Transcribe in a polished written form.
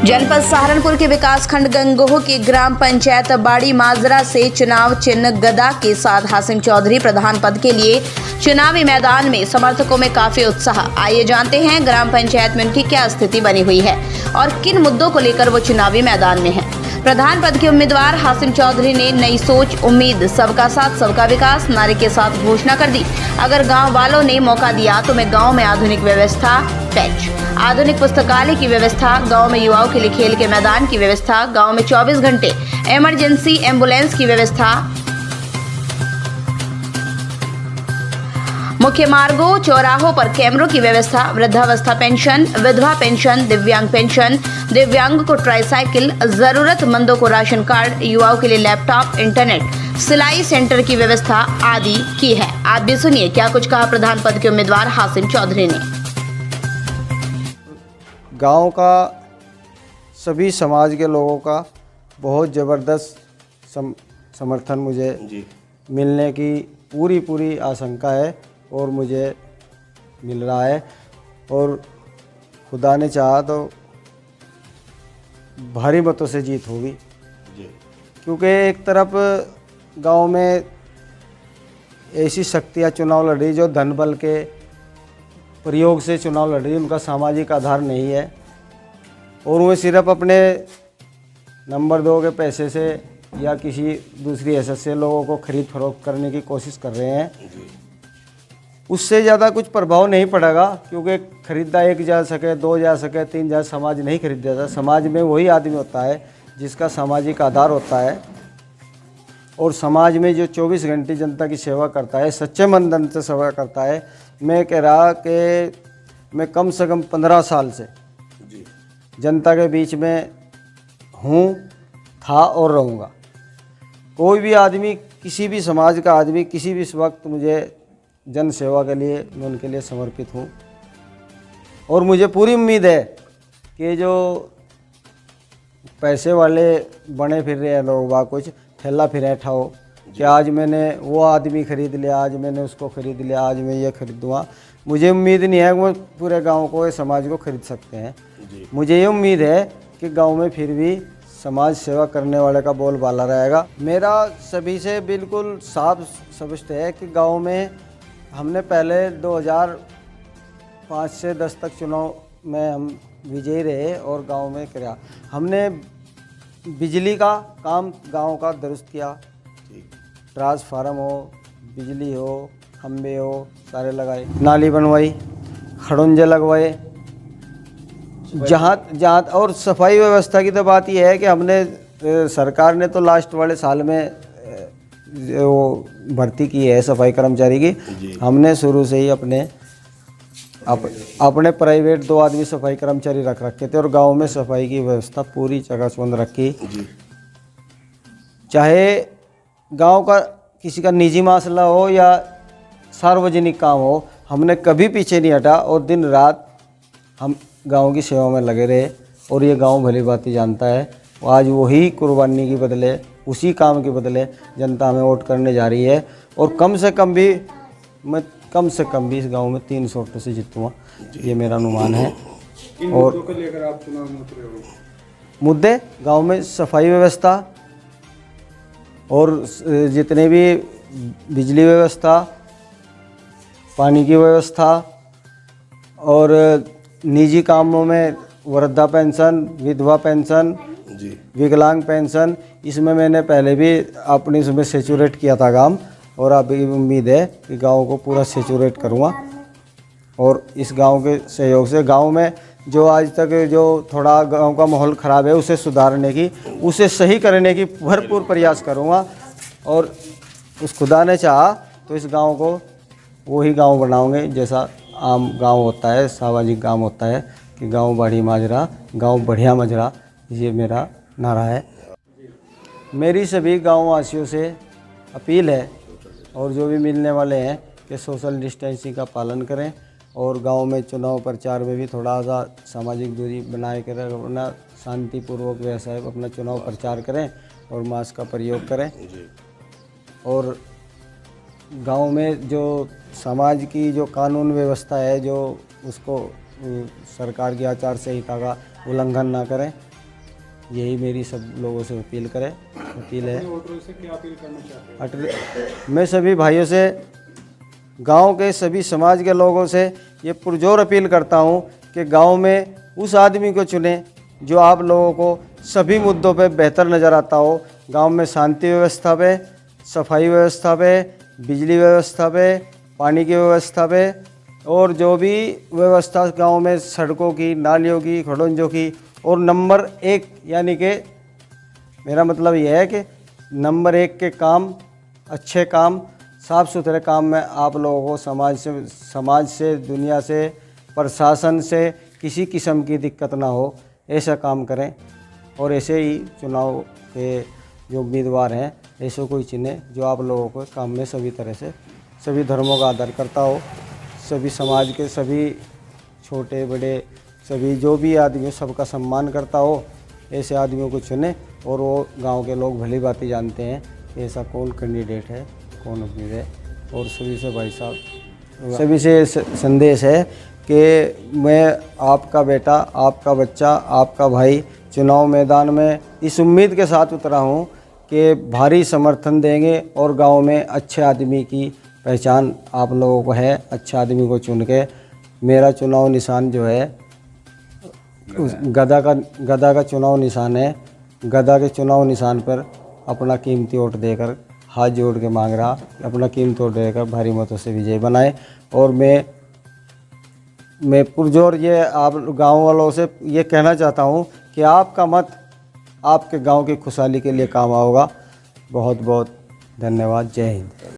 जनपद सहारनपुर के विकासखंड गंगोह की ग्राम पंचायत बाड़ी माजरा से चुनाव चिन्ह गदा के साथ हासिम चौधरी प्रधान पद के लिए चुनावी मैदान में समर्थकों में काफी उत्साह। आइए जानते हैं ग्राम पंचायत में उनकी क्या स्थिति बनी हुई है और किन मुद्दों को लेकर वो चुनावी मैदान में है। प्रधान पद के उम्मीदवार हासिम चौधरी ने नई सोच, उम्मीद, सबका साथ सबका विकास नारे के साथ घोषणा कर दी। अगर गांव वालों ने मौका दिया तो मैं गांव में आधुनिक व्यवस्था, पैच, आधुनिक पुस्तकालय की व्यवस्था, गांव में युवाओं के लिए खेल के मैदान की व्यवस्था, गांव में 24 घंटे इमरजेंसी एम्बुलेंस की व्यवस्था, मुख्य मार्गों चौराहों पर कैमरों की व्यवस्था, वृद्धावस्था पेंशन, विधवा पेंशन, दिव्यांग पेंशन, दिव्यांग को ट्राईसाइकिल, जरूरतमंदों को राशन कार्ड, युवाओं के लिए लैपटॉप, इंटरनेट, सिलाई सेंटर की व्यवस्था आदि की है। आप भी सुनिए क्या कुछ कहा प्रधान पद के उम्मीदवार हासिम चौधरी ने। गांव का सभी समाज के लोगों का बहुत ज़बरदस्त समर्थन मुझे मिलने की पूरी आशंका है और मुझे मिल रहा है, और खुदा ने चाहा तो भारी मतों से जीत होगी। क्योंकि एक तरफ गांव में ऐसी शक्तियां चुनाव लड़ रही जो धन बल के प्रयोग से चुनाव लड़ रही, उनका सामाजिक आधार नहीं है और वे सिर्फ अपने नंबर 2 के पैसे से या किसी दूसरी हैसियत से लोगों को खरीद फरोख्त करने की कोशिश कर रहे हैं। उससे ज़्यादा कुछ प्रभाव नहीं पड़ेगा, क्योंकि खरीदा एक जा सके, 2 जा सके, 3 जा, समाज नहीं खरीद जाता। समाज में वही आदमी होता है जिसका सामाजिक आधार होता है और समाज में जो 24 घंटे जनता की सेवा करता है, सच्चे मन से सेवा करता है। मैं कह रहा कि मैं कम से कम 15 साल से जनता के बीच में हूँ, था और रहूँगा। कोई भी आदमी, किसी भी समाज का आदमी, किसी भी वक्त मुझे जन सेवा के लिए, मैं उनके लिए समर्पित हूँ। और मुझे पूरी उम्मीद है कि जो पैसे वाले बने फिर रहे हैं लोग, वह कुछ ठेला फिर ठाओ कि आज मैंने वो आदमी खरीद लिया, आज मैंने उसको खरीद लिया, आज मैं ये खरीदूँगा। मुझे उम्मीद नहीं है कि वो पूरे गांव को, समाज को खरीद सकते हैं। मुझे ये उम्मीद है कि गांव में फिर भी समाज सेवा करने वाले का बोलबाला रहेगा। मेरा सभी से बिल्कुल साफ स्पष्ट है कि गांव में हमने पहले 2005 से 10 तक चुनाव में हम विजयी रहे और गांव में किया। हमने बिजली का काम गांव का दुरुस्त किया, ट्रांसफार्मर हो, बिजली हो, खंबे हो, सारे लगाए, नाली बनवाई, खड़ुंजे लगवाए, जहाँ और सफाई व्यवस्था की तो बात यह है कि हमने, सरकार ने तो लास्ट वाले साल में वो भर्ती की है सफाई कर्मचारी की। हमने शुरू से ही अपने प्राइवेट 2 आदमी सफाई कर्मचारी रख रखे थे और गांव में सफाई की व्यवस्था पूरी चकाचौंध रखी। चाहे गांव का किसी का निजी मसला हो या सार्वजनिक काम हो, हमने कभी पीछे नहीं हटा और दिन रात हम गांव की सेवा में लगे रहे। और ये गांव भली भांति जानता है। आज वही कुर्बानी के बदले, उसी काम के बदले जनता हमें वोट करने जा रही है। और कम से कम भी इस गांव में 300 वोटों से जीतूँगा, ये मेरा अनुमान है। और मुद्दों को लेकर आप चुनाव में उतरे हो? मुद्दे गाँव में सफाई व्यवस्था और जितने भी बिजली व्यवस्था, पानी की व्यवस्था और निजी कामों में वृद्धा पेंशन, विधवा पेंशन, विकलांग पेंशन, इसमें मैंने पहले भी अपनी इसमें सेचुरेट किया था काम, और अभी उम्मीद है कि गांव को पूरा सेचुरेट करूँगा। और इस गांव के सहयोग से गांव में जो आज तक जो थोड़ा गांव का माहौल ख़राब है उसे सुधारने की, उसे सही करने की भरपूर प्रयास करूँगा। और उस खुदा ने चाहा तो इस गांव को वही गांव बनाओगे जैसा आम गांव होता है, सामाजिक गांव होता है कि गांव बाड़ी माजरा, गांव बढ़िया मजरा, ये मेरा नारा है। मेरी सभी गांव वासियों से अपील है और जो भी मिलने वाले हैं कि सोशल डिस्टेंसिंग का पालन करें और गांव में चुनाव प्रचार में भी थोड़ा सा सामाजिक दूरी बनाए कर अपना शांतिपूर्वक वैसा अपना चुनाव प्रचार करें और मास्क का प्रयोग करें। और गांव में जो समाज की जो कानून व्यवस्था है, जो उसको सरकार की आचार संहिता का उल्लंघन ना करें यही मेरी सब लोगों से अपील है। वोटरों से क्या अपील करना चाहते हैं? मैं सभी भाइयों से, गांव के सभी समाज के लोगों से ये पुरजोर अपील करता हूं कि गांव में उस आदमी को चुनें जो आप लोगों को सभी मुद्दों पे बेहतर नज़र आता हो। गांव में शांति व्यवस्था पे, सफाई व्यवस्था पे, बिजली व्यवस्था पे, पानी की व्यवस्था पे और जो भी व्यवस्था गांव में सड़कों की, नालियों की, खड़ंजों की, और नंबर 1 यानी कि मेरा मतलब यह है कि नंबर 1 के काम, अच्छे काम, साफ़ सुथरे काम में आप लोगों को समाज से, दुनिया से, प्रशासन से किसी किस्म की दिक्कत ना हो, ऐसा काम करें। और ऐसे ही चुनाव के जो उम्मीदवार हैं ऐसे कोई चुने जो आप लोगों को काम में सभी तरह से, सभी धर्मों का आदर करता हो, सभी समाज के सभी छोटे बड़े सभी जो भी आदमी हो सबका सम्मान करता हो, ऐसे आदमियों को चुने। और वो गांव के लोग भली भांति जानते हैं कि ऐसा कौन कैंडिडेट है, कौन उम्मीद है। और सभी से भाई साहब, सभी से संदेश है कि मैं आपका बेटा, आपका बच्चा, आपका भाई चुनाव मैदान में इस उम्मीद के साथ उतरा हूँ कि भारी समर्थन देंगे और गांव में अच्छे आदमी की पहचान आप लोगों को है। अच्छे आदमी को चुन के मेरा चुनाव निशान जो है गदा का चुनाव निशान है। गदा के चुनाव निशान पर अपना कीमती वोट देकर, हाथ जोड़ के मांग रहा, अपना कीमती वोट देकर भारी मतों से विजय बनाए। और मैं पुरजोर ये आप गांव वालों से ये कहना चाहता हूं कि आपका मत आपके गांव की खुशहाली के लिए काम आएगा। बहुत बहुत धन्यवाद। जय हिंद।